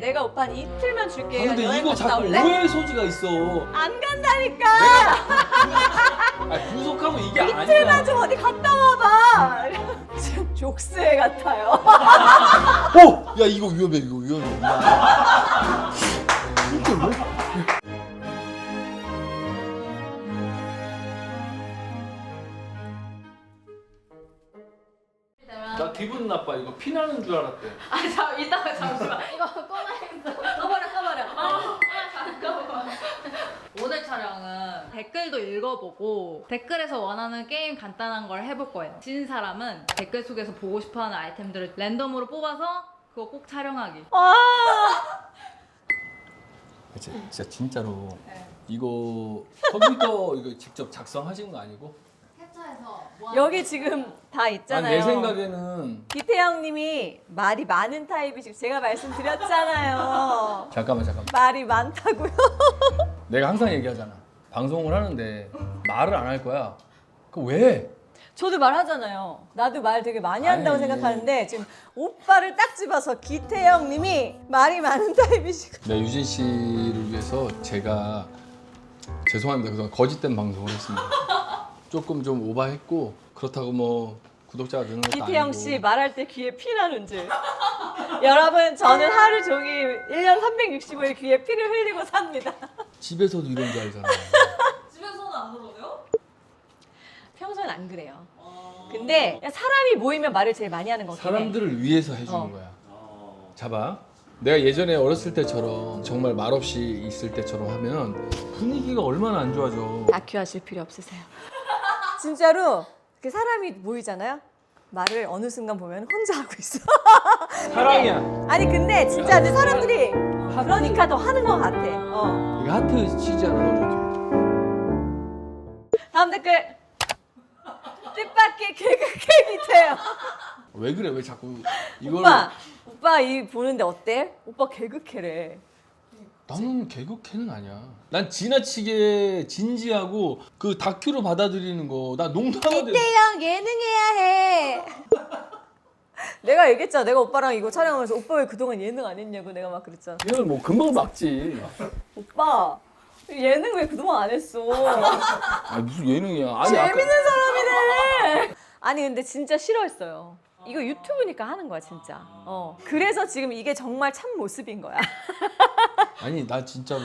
내가 오빠 한 이틀만 줄게. 근데 여행 이거 갔다 자꾸 올래? 오해의 소지가 있어. 안 간다니까. 아니, 분석하면 이게 이틀만 아니야. 좀 어디 갔다 와봐. 지금 족쇄 같아요. 야 이거 위험해, 이거 위험해. 이게 왜? 나 기분 나빠. 이거 피나는 줄 알았대. 이따가 잠시만. 이거 꺼놔야겠어. 꺼버려. 잠깐만. 오늘 촬영은 댓글도 읽어보고 댓글에서 원하는 게임 간단한 걸 해볼 거예요. 진 사람은 댓글 속에서 보고 싶어하는 아이템들을 랜덤으로 뽑아서 그거 꼭 촬영하기. 진짜 진짜로 네. 이거 컴퓨터 이거 직접 작성하신 거 아니고? 캡처해서 여기 지금 다 있잖아요. 내 생각에는 기태형님이 말이 많은 타입이시고 제가 말씀드렸잖아요. 잠깐만. 말이 많다고요? 내가 항상 얘기하잖아. 방송을 하는데 말을 안 할 거야. 그 왜? 저도 말하잖아요. 나도 말 되게 많이 한다고 아니. 생각하는데 지금 오빠를 딱 집어서 기태형님이 말이 많은 타입이시고. 네, 유진 씨를 위해서 제가 죄송합니다. 그동안 거짓된 방송을 했습니다. 조금 좀 오버했고 그렇다고 뭐 구독자가 느는 것도 기태형 아니고. 씨 말할 때 귀에 피 나는 줄. 여러분 저는 하루 종일 1년 365일 귀에 피를 흘리고 삽니다. 집에서도 이런 줄 알잖아. 집에서는 안 그러세요? 평소엔 안 그래요. 근데 그냥 사람이 모이면 말을 제일 많이 하는 것 같아요. 사람들을 위해서 해주는 거야. 잡아. 내가 예전에 어렸을 때처럼 정말 말없이 있을 때처럼 하면 분위기가 얼마나 안 좋아져. 다큐 하실 필요 없으세요. 진짜로 그 사람이 모이잖아요. 말을 어느 순간 보면 혼자 하고 있어. 사랑이야. 아니 근데 진짜 근데 사람들이 그러니까 더 하는 것 같아. 이거 하트 치지 않아 넣어줘. 다음 댓글. 뜻밖의 개그 캐기태요. 왜 그래? 왜 자꾸 이걸? 오빠 이 보는데 어때? 오빠 개그캐래. 나는 개그캐는 아니야. 난 지나치게 진지하고 그 다큐로 받아들이는 거 나 농담하듯. 기태형 예능해야 해. 내가 얘기했잖아. 내가 오빠랑 이거 촬영하면서 오빠 왜 그동안 예능 안 했냐고 내가 막 그랬잖아. 이걸 뭐 금방 막지. 오빠 예능 왜 그동안 안 했어? 아니 무슨 예능이야. 아니 재밌는 사람이네. 아니 근데 진짜 싫어했어요. 이거 유튜브니까 하는 거야 진짜. 그래서 지금 이게 정말 참 모습인 거야. 아니 나 진짜로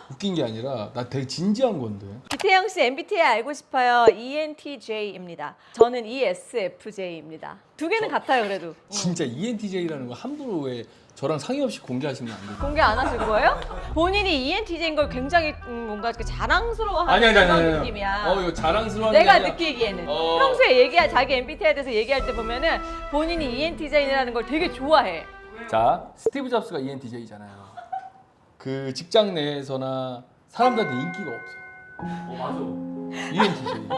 웃긴 게 아니라 나 되게 진지한 건데. 기태형 씨 MBTI 알고 싶어요. ENTJ입니다. 저는 ESFJ입니다. 두 개는 같아요 그래도. 진짜 ENTJ라는 거 함부로 왜 저랑 상의 없이 공개하시면 안 돼요? 공개 안 하실 거예요? 본인이 ENTJ인 걸 굉장히 뭔가 이렇게 자랑스러워하는 그런 느낌이야. 이거 자랑스러운 게 내가 아니라 느끼기에는 어. 평소에 자기 MBTI에 대해서 얘기할 때 보면은 본인이 ENTJ라는 걸 되게 좋아해. 자, 스티브 잡스가 ENTJ잖아요. 그 직장 내에서나 사람들한테 인기가 없어. 맞아. ENTJ.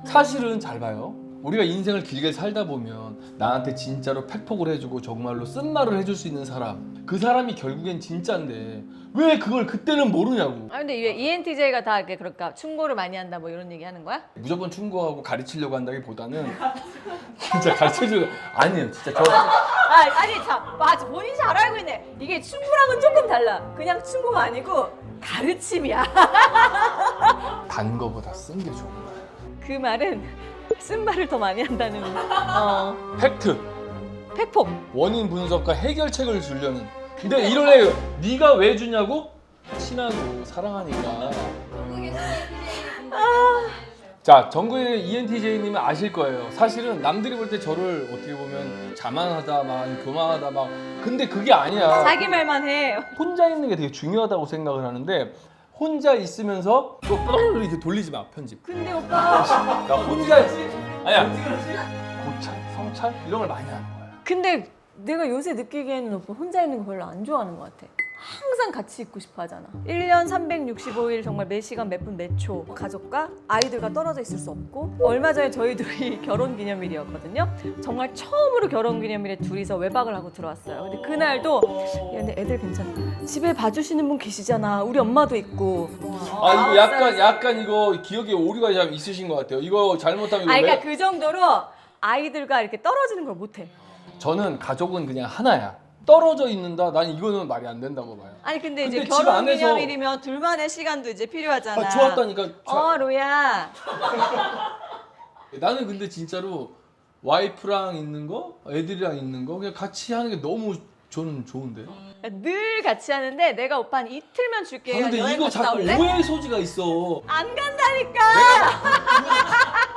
사실은 잘 봐요. 우리가 인생을 길게 살다 보면 나한테 진짜로 팩폭을 해주고 정말로 쓴 말을 해줄 수 있는 사람, 그 사람이 결국엔 진짜인데 왜 그걸 그때는 모르냐고. 아 근데 왜 ENTJ가 다 이렇게 그럴까 충고를 많이 한다 뭐 이런 얘기 하는 거야? 무조건 충고하고 가르치려고 한다기보다는 진짜 가르쳐주려. 아니에요, 진짜 저. 아니 참 맞아 본인이 잘 알고 있네. 이게 충고랑은 조금 달라. 그냥 충고가 아니고 가르침이야. 단 거보다 쓴 게 좋은 거야. 그 말은 쓴 말을 더 많이 한다는 팩트. 팩폭. 원인 분석과 해결책을 주려는. 근데 이런 애 네가 왜 주냐고? 친하고 사랑하니까. 자, 정글의 ENTJ님은 아실 거예요. 사실은 남들이 볼 때 저를 어떻게 보면 자만하다, 막 교만하다, 막. 근데 그게 아니야. 자기 말만 해. 혼자 있는 게 되게 중요하다고 생각을 하는데 혼자 있으면서 또 이렇게 돌리지 마, 편집. 근데 오빠 나 혼자 아니야. 고찰, 성찰 이런 걸 많이 하는 거야. 근데 내가 요새 느끼기에는 오빠 혼자 있는 거 별로 안 좋아하는 것 같아. 항상 같이 있고 싶어 하잖아. 1년 365일 정말 매 시간 몇 분 몇 초 가족과 아이들과 떨어져 있을 수 없고 얼마 전에 저희 둘이 결혼 기념일이었거든요. 정말 처음으로 결혼 기념일에 둘이서 외박을 하고 들어왔어요. 근데 그날도 야 근데 애들 괜찮아. 집에 봐주시는 분 계시잖아. 우리 엄마도 있고. 아 이거 약간 이거 기억에 오류가 좀 있으신 것 같아요. 이거 잘못하면 이거 그러니까 그 정도로 아이들과 이렇게 떨어지는 걸 못해. 저는 가족은 그냥 하나야. 떨어져 있는다. 난 이거는 말이 안 된다고 봐요. 아니 근데 이제 근데 집 결혼 안에서- 기념일이면 둘만의 시간도 이제 필요하잖아. 좋았다니까. 로야. 나는 근데 진짜로 와이프랑 있는 거, 애들이랑 있는 거 그냥 같이 하는 게 너무 저는 좋은데. 늘 같이 하는데 내가 오빠는 이틀만 줄게. 근데 여행 이거 갔다 자꾸 올래? 오해의 소지가 있어. 안 간다니까.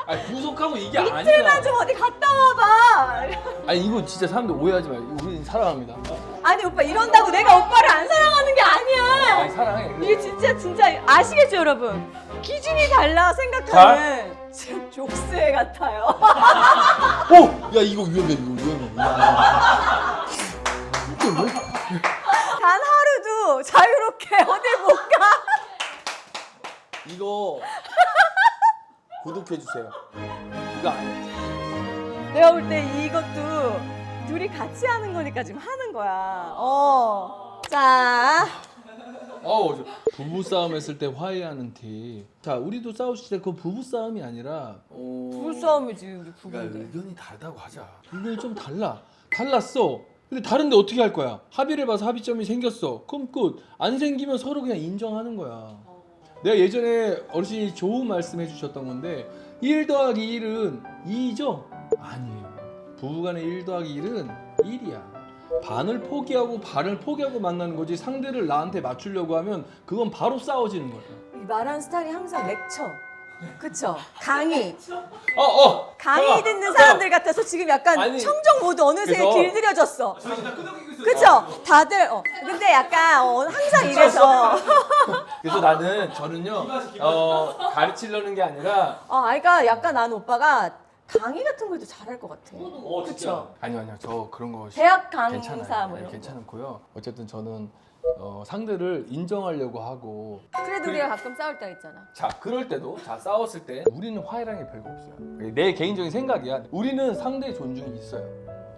아니 부속하고 이게 이틀만 아니야. 좀 어디 갔다 와봐. 아니 이거 진짜 사람들 오해하지 마요. 우리는 사랑합니다. 아니 오빠 이런다고 내가 오빠를 안 사랑하는 게 아니야. 아니 사랑해. 이게 진짜 아시겠죠 여러분? 기준이 달라 생각하는 지금 족쇄 같아요. 오! 야 이거 위험해 이거 위험해. 이게 왜? 단 하루도 자유롭게 어딜 못 가. 이거 구독해 주세요. 이거 아니야. 내가 볼 때 이것도 둘이 같이 하는 거니까 지금 하는 거야. 자, 부부 싸움 했을 때 화해하는 팁. 자, 우리도 싸우실 때 그 부부 싸움이 아니라 부부싸움이지 우리 그러니까 부부인데. 의견이 다르다고 하자. 의견이 좀 달랐어. 근데 다른데 어떻게 할 거야? 합의를 봐서 합의점이 생겼어. 그럼 끝. 안 생기면 서로 그냥 인정하는 거야. 내가 예전에 어르신이 좋은 말씀 해주셨던 건데 1 더하기 1은 2죠? 아니에요. 부부간의 1 더하기 1은 1이야. 반을 포기하고 반을 포기하고 만나는 거지 상대를 나한테 맞추려고 하면 그건 바로 싸워지는 거야. 이 말하는 스타일이 항상 렉처. 그쵸? 강의. 강의 잠깐만. 듣는 사람들 같아서 지금 약간 아니, 청정 모드 어느새 그래서- 길들여졌어. 그쵸? 다들 근데 약간 항상 이래서 그래서 저는요 가르치려는 게 아니라 그러니까 약간 나는 오빠가 강의 같은 걸 도 잘할 것 같아. 그쵸? 아니요 저 그런 거 대학 강사 괜찮아요. 뭐 네, 이런 거. 괜찮고요. 어쨌든 저는 상대를 인정하려고 하고 그래도 우리가 가끔 싸울 때가 있잖아. 자 그럴 때도 싸웠을 때 우리는 화해라는 게 별거 없어요. 내 개인적인 생각이야. 우리는 상대의 존중이 있어요.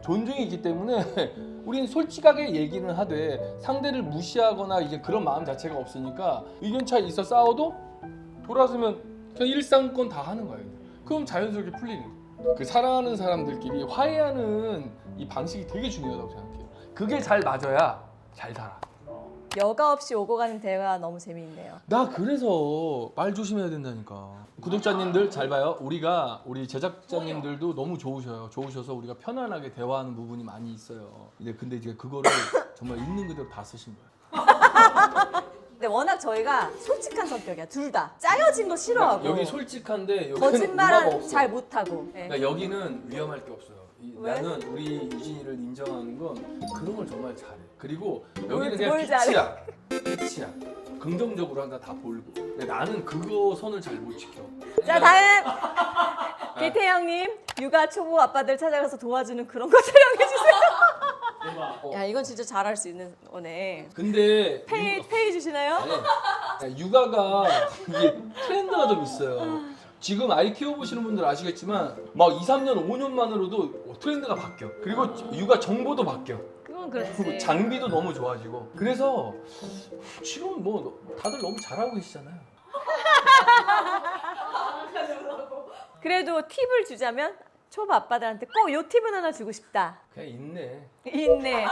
존중이 있기 때문에 우리는 솔직하게 얘기는 하되 상대를 무시하거나 이제 그런 마음 자체가 없으니까 의견 차이 있어 싸워도 돌아서면 그냥 일상권 다 하는 거예요. 그럼 자연스럽게 풀리는 거예요. 그 사랑하는 사람들끼리 화해하는 이 방식이 되게 중요하다고 생각해요. 그게 잘 맞아야 잘 살아. 여과 없이 오고 가는 대화 너무 재미있네요. 나 그래서 말 조심해야 된다니까. 구독자님들 잘 봐요. 우리 제작자님들도 너무 좋으셔서 우리가 편안하게 대화하는 부분이 많이 있어요. 근데 이제 그거를 정말 있는 그대로 다 쓰신 거예요. 근데 워낙 저희가 솔직한 성격이야. 둘 다. 짜여진 거 싫어하고. 여기 솔직한데 여기는 거짓말은 없어. 잘 못하고. 네. 그러니까 여기는 위험할 게 없어요. 왜? 나는 우리 유진이를 인정하는 건 그런 걸 정말 잘해. 그리고 여기는 뭘 그냥 잘해? 빛이야. 긍정적으로 한다 다 보이고. 근데 나는 그거 선을 잘 못 지켜. 자 다음 기태형님 육아 초보 아빠들 찾아가서 도와주는 그런 거 촬영해주세요. 야 이건 진짜 잘할 수 있는 거네. 근데 페이 주시나요? 아니, 육아가 이게 트렌드가 좀 있어요. 지금 아이 키워보시는 분들 아시겠지만 막 2, 3년, 5년만으로도 트렌드가 바뀌어. 그리고 육아 정보도 바뀌어. 그건 그리고 그렇지. 장비도 너무 좋아지고. 그래서 지금 뭐 다들 너무 잘하고 계시잖아요. 그래도 팁을 주자면 초보 아빠들한테 꼭 요 팁은 하나 주고 싶다. 그냥 있네. 인내.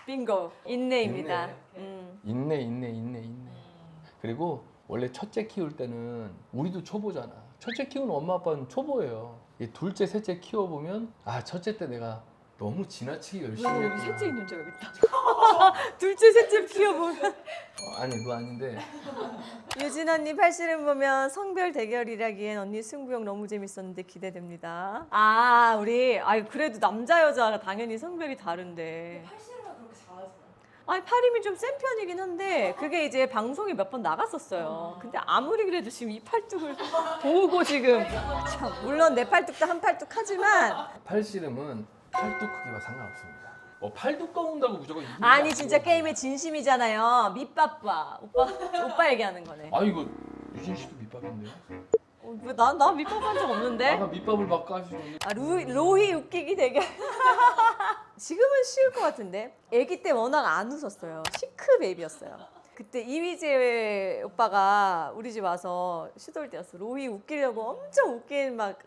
빙고. 인내입니다. 있네. 그리고 원래 첫째 키울 때는 우리도 초보잖아. 첫째 키우는 엄마 아빠는 초보예요. 이 둘째, 셋째 키워보면 첫째 때 내가 너무 지나치게 열심히 여기 했구나. 셋째 있는 줄 알겠다. 둘째 셋째 키워보면. 아니 그거 아닌데 유진 언니 팔씨름 보면 성별 대결이라기엔 언니 승부욕 너무 재밌었는데 기대됩니다. 우리 그래도 남자 여자가 당연히 성별이 다른데. 팔씨름을 그렇게 잘하시나요? 팔힘이 좀 센 편이긴 한데 그게 이제 방송에 몇 번 나갔었어요. 근데 아무리 그래도 지금 이 팔뚝을 보고 지금 참 물론 내 팔뚝도 한 팔뚝 하지만 팔씨름은 팔뚝 크기와 상관없습니다. 팔뚝 꺼온다고 무조건 이기는 아니 게 진짜 아니고. 게임의 진심이잖아요. 밑밥과 오빠 얘기하는 거네. 이거 유진 씨도 밑밥인데요? 나 밑밥 한 적 없는데. 아까 밑밥을 막 까시더니 로히 웃기기 대결. 지금은 쉬울 것 같은데. 아기 때 워낙 안 웃었어요. 시크 베이비였어요. 그때 이휘재 오빠가 우리 집 와서 시돌 때였어. 로히 웃기려고 엄청 웃긴 막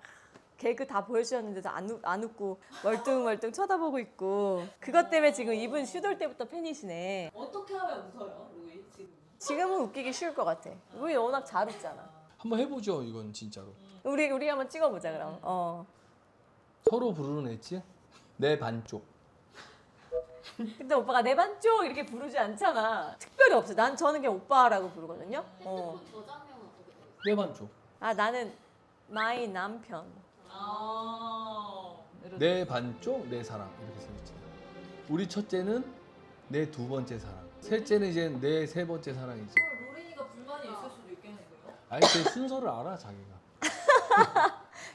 개그 다 보여주셨는데도 안 웃고 멀뚱멀뚱 쳐다보고 있고 그것 때문에 지금 이분 슈돌 때부터 팬이시네. 어떻게 하면 웃어요, 루이 지금? 지금은 웃기기 쉬울 것 같아. 루이 워낙 잘 웃잖아. 한번 해보죠 이건 진짜로. 우리 한번 찍어보자 그럼. 서로 부르는 엣지? 내 반쪽. 근데 오빠가 내 반쪽 이렇게 부르지 않잖아. 특별히 없어. 저는 그냥 오빠라고 부르거든요. 핸드폰 저장면 어떻게 돼요? 내 반쪽. 아 나는 마이 남편. 내 반쪽 내 사랑 이렇게 써있지. 우리 첫째는 내 두 번째 사랑. 셋째는 이제 내 세 번째 사랑이지. 로린이가 불만이 있을 수도 있겠네요. 아니 그 순서를 알아 자기가.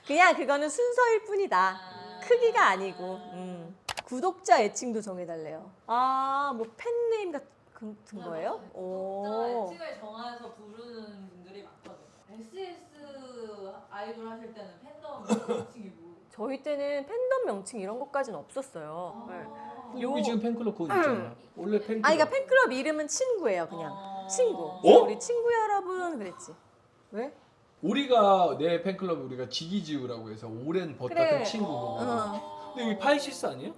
그냥 그거는 순서일 뿐이다. 크기가 아니고. 구독자 애칭도 정해달래요. 아, 뭐 팬네임 같은 거예요? 오. 애칭을 정해서 부르는 분들이 많거든요. SS 아이돌 하실 때는 팬덤 애칭이 뭐? 저희 때는 팬덤 명칭 이런 것까지는 없었어요. 네. 여기 지금 팬클럽 그거 있잖아. 원래 팬클럽. 그러니까 팬클럽 이름은 친구예요, 그냥. 친구. 어? 우리 친구 여러분 그랬지. 왜? 우리가 내 팬클럽 우리가 지기지우라고 해서 오랜 벗 그래. 같은 친구고. 근데 여기 파이시스 아니에요?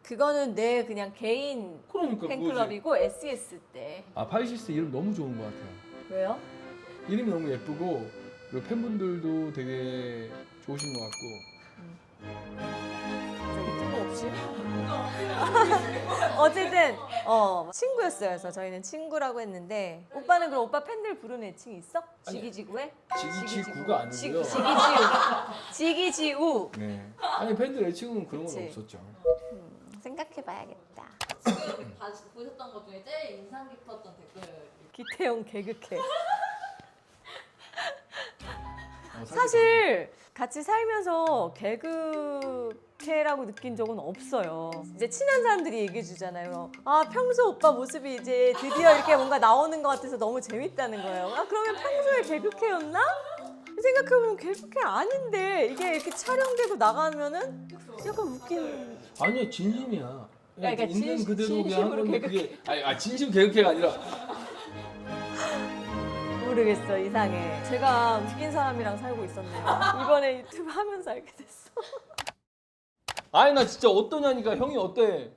그거는 내 그냥 개인 그러니까 팬클럽이고 SES 때. 아 파이시스 이름 너무 좋은 것 같아요. 왜요? 이름이 너무 예쁘고 그리고 팬분들도 되게 좋으신 것 같고. 갑자기 뜬금없이? 어쨌든 친구였어요. 그래서 저희는 친구라고 했는데 오빠는 그럼 오빠 팬들 부르는 애칭이 있어? 지기지구에? 지기지구가 아니고요. 지기지우. 네. 아니 팬들 애칭은 그런 건 그치. 없었죠. 생각해봐야겠다. 지금 보셨던 것 중에 제일 인상 깊었던 댓글. 기태용 개그캐. 사실 사실 같이 살면서 개그캐라고 느낀 적은 없어요. 이제 친한 사람들이 얘기해 주잖아요. 아 평소 오빠 모습이 이제 드디어 이렇게 뭔가 나오는 것 같아서 너무 재밌다는 거예요. 아 그러면 평소에 개그캐였나? 생각해보면 개그캐 아닌데 이게 이렇게 촬영되고 나가면은 약간 웃긴. 아니야 진심이야. 그러니까 있는 그대로 그냥 한 진심으로 건데 그게 진심 개그캐가 아니라 모르겠어 이상해. 제가 웃긴 사람이랑 살고 있었네요. 이번에 유튜브 하면서 알게 됐어. 아니 나 진짜 어떠냐니까 형이 어때?